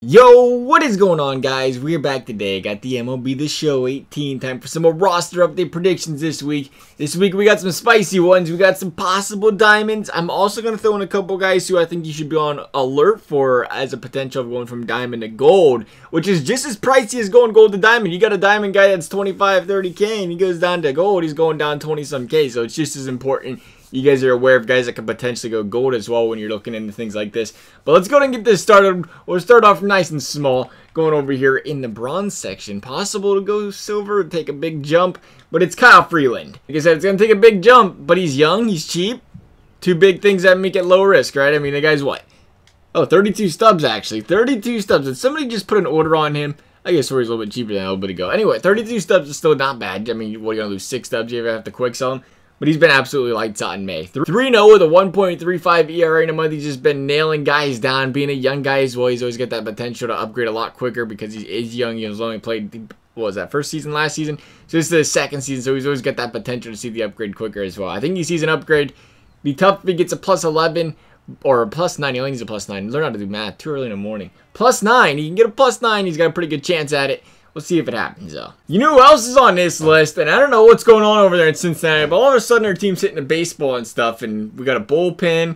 Yo, what is going on, guys? We're back today. Got the MLB The Show 18. Time for some more roster update predictions this week. This week we got some spicy ones. We got some possible diamonds. I'm also going to throw in a couple guys who I think you should be on alert for as a potential of going from diamond to gold, which is just as pricey as going gold to diamond. You got a diamond guy that's 25, 30K, and he goes down to gold. He's going down 20-some K, so it's just as important. You guys are aware of guys that could potentially go gold as well when you're looking into things like this. But let's go ahead and get this started. We'll start off nice and small, going over here in the bronze section. Possible to go silver, take a big jump, but it's Kyle Freeland. Like I said, it's going to take a big jump, but he's young, he's cheap. Two big things that make it low risk, right? I mean, the guy's what? Oh, 32 stubs, actually. 32 stubs. Did somebody just put an order on him? I guess he's a little bit cheaper than a little bit ago. Anyway, 32 stubs is still not bad. I mean, what, are you going to lose 6 stubs? You ever have to quick sell him? But he's been absolutely lights out in May. 3-0 with a 1.35 ERA in a month. He's just been nailing guys down. Being a young guy as well, he's always got that potential to upgrade a lot quicker because he is young. He's only played, what was that, first season last season? So this is the second season, so he's always got that potential to see the upgrade quicker as well. I think he sees an upgrade. Be tough if he gets a +11 or a +9. He only needs a +9. Learn how to do math too early in the morning. +9. He can get a +9. He's got a pretty good chance at it. We'll see if it happens, though. You know who else is on this list? And I don't know what's going on over there in Cincinnati, but all of a sudden our team's hitting the baseball and stuff, and we got a bullpen.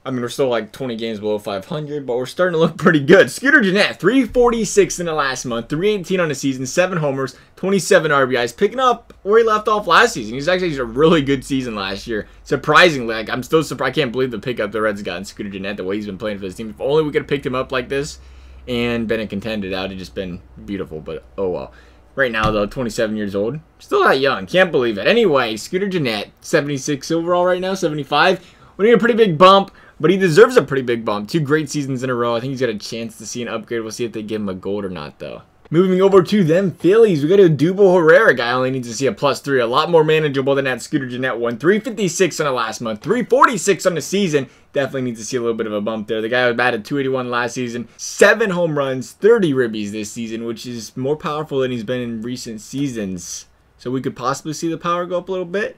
I mean, we're still like 20 games below 500, but we're starting to look pretty good. Scooter Gennett, 346 in the last month, 318 on the season, 7 homers, 27 RBIs, picking up where he left off last season. He's actually had a really good season last year. Surprisingly, like, I'm still surprised. I can't believe the pickup the Reds got in Scooter Gennett, the way he's been playing for this team. If only we could have picked him up like this and been a contender, that would have just been beautiful, but oh well. Right now, though, 27 years old. Still that young. Can't believe it. Anyway, Scooter Gennett, 76 overall right now, 75. We need a pretty big bump, but he deserves a pretty big bump. 2 great seasons in a row. I think he's got a chance to see an upgrade. We'll see if they give him a gold or not, though. Moving over to them Phillies, we got a Dubo Herrera guy. Only needs to see a +3. A lot more manageable than that Scooter Gennett one. 356 on the last month, 346 on the season. Definitely needs to see a little bit of a bump there. The guy was batted 281 last season. 7 home runs, 30 ribbies this season, which is more powerful than he's been in recent seasons. So we could possibly see the power go up a little bit.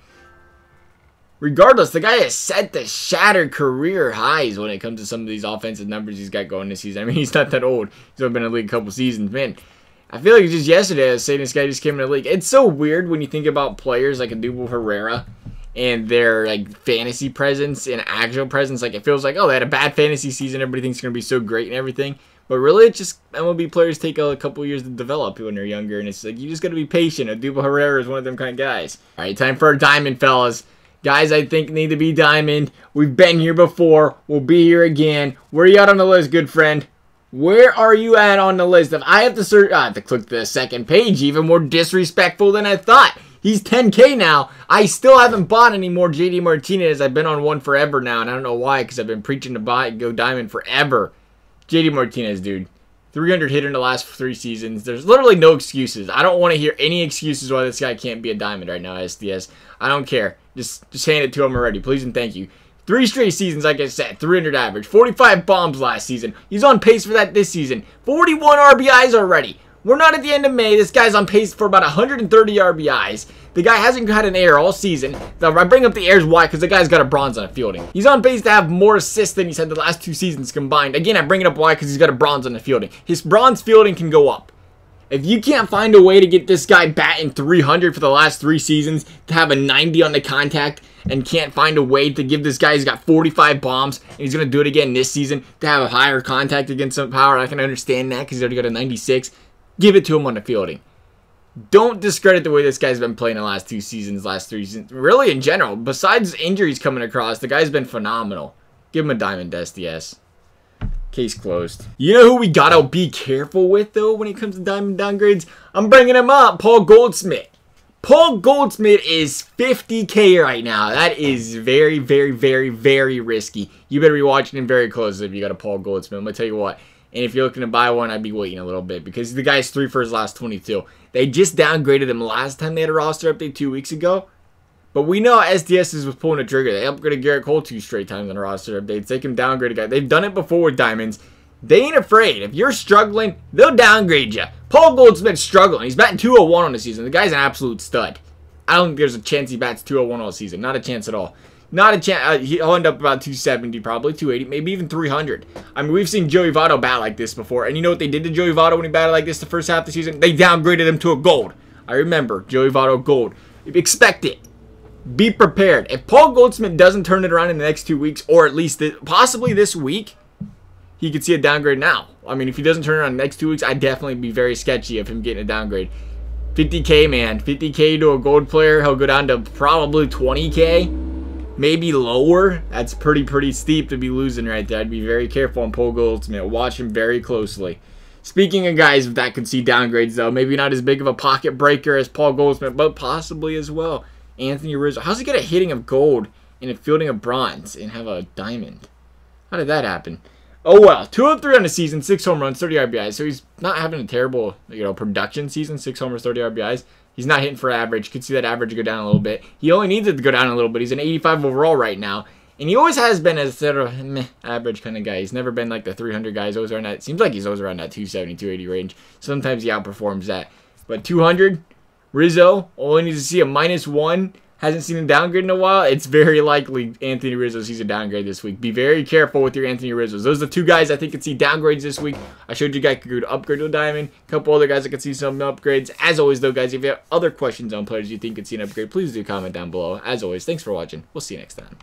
Regardless, the guy has set the shattered career highs when it comes to some of these offensive numbers he's got going this season. I mean, he's not that old. He's only been in the league a couple seasons. Man, I feel like just yesterday I was saying this guy just came in the league. It's so weird when you think about players like a Dubo Herrera and their like fantasy presence and actual presence. Like, it feels like, oh, they had a bad fantasy season. Everybody thinks it's going to be so great and everything. But really, it's just MLB players take a couple years to develop when they're younger. And it's like, you just got to be patient. A Dubo Herrera is one of them kind of guys. All right, time for our diamond, fellas. Guys, I think need to be diamond. We've been here before. We'll be here again. Where are you at on the list, good friend? Where are you at on the list? If I have to search, I have to click the second page. Even more disrespectful than I thought. He's 10K now. I still haven't bought any more JD Martinez. I've been on one forever now, and I don't know why, because I've been preaching to buy go diamond forever. JD Martinez, dude. 300 hitter in the last 3 seasons. There's literally no excuses. I don't want to hear any excuses why this guy can't be a diamond right now, SDS. I don't care. Just hand it to him already, please and thank you. 3 straight seasons, like I said, 300 average. 45 bombs last season. He's on pace for that this season. 41 RBIs already. We're not at the end of May. This guy's on pace for about 130 RBIs. The guy hasn't had an error all season. Now, I bring up the errors, why? Because the guy's got a bronze on the fielding. He's on pace to have more assists than he's had the last 2 seasons combined. Again, I bring it up why? Because he's got a bronze on the fielding. His bronze fielding can go up. If you can't find a way to get this guy batting 300 for the last 3 seasons, to have a 90 on the contact, and can't find a way to give this guy, he's got 45 bombs, and he's going to do it again this season, to have a higher contact against some power, I can understand that because he's already got a 96. Give it to him on the fielding. Don't discredit the way this guy's been playing the last 2 seasons, last 3 seasons. Really, in general, besides injuries coming across, the guy's been phenomenal. Give him a diamond, SDS. Case closed. You know who we gotta be careful with, though, when it comes to diamond downgrades? I'm bringing him up, Paul Goldschmidt. Paul Goldschmidt is 50K right now. That is very, very, very, very risky. You better be watching him very closely if you got a Paul Goldschmidt. I'm gonna tell you what. And if you're looking to buy one, I'd be waiting a little bit because the guy's 3 for his last 22. They just downgraded him last time they had a roster update 2 weeks ago. But we know SDS was pulling a trigger. They upgraded Garrett Cole 2 straight times on the roster updates. They can downgrade a guy. They've done it before with diamonds. They ain't afraid. If you're struggling, they'll downgrade you. Paul Goldschmidt's struggling. He's batting 201 on the season. The guy's an absolute stud. I don't think there's a chance he bats 201 all season. Not a chance at all. Not a chance. He'll end up about 270, probably 280, maybe even 300. I mean, we've seen Joey Votto bat like this before. And you know what they did to Joey Votto when he batted like this the first half of the season? They downgraded him to a gold. I remember Joey Votto gold. Expect it. Be prepared. If Paul Goldschmidt doesn't turn it around in the next 2 weeks, or at least possibly this week, he could see a downgrade now. I mean, if he doesn't turn it around in the next 2 weeks, I'd definitely be very sketchy of him getting a downgrade. 50K, man. 50K to a gold player. He'll go down to probably 20K. Maybe lower. That's pretty steep to be losing right there. I'd be very careful on Paul Goldschmidt. Watch him very closely. Speaking of guys that could see downgrades, though, maybe not as big of a pocket breaker as Paul Goldschmidt, but possibly as well. Anthony Rizzo. How's he get a hitting of gold and a fielding of bronze and have a diamond? How did that happen? Oh well, 2 of 3 on the season, 6 home runs, 30 RBIs. So he's not having a terrible, production season. 6 homers, 30 RBIs. He's not hitting for average. Could see that average go down a little bit. He only needs it to go down a little bit. He's an 85 overall right now. And he always has been a sort of meh, average kind of guy. He's never been like the 300 guys. Always around that. Seems like he's always around that 270, 280 range. Sometimes he outperforms that. But 200, Rizzo, only needs to see a -1. Hasn't seen a downgrade in a while. It's very likely Anthony Rizzo sees a downgrade this week. Be very careful with your Anthony Rizzos. Those are the 2 guys I think could see downgrades this week. I showed you guys could upgrade to a diamond. A couple other guys that could see some upgrades. As always, though, guys, if you have other questions on players you think could see an upgrade, please do comment down below. As always, thanks for watching. We'll see you next time.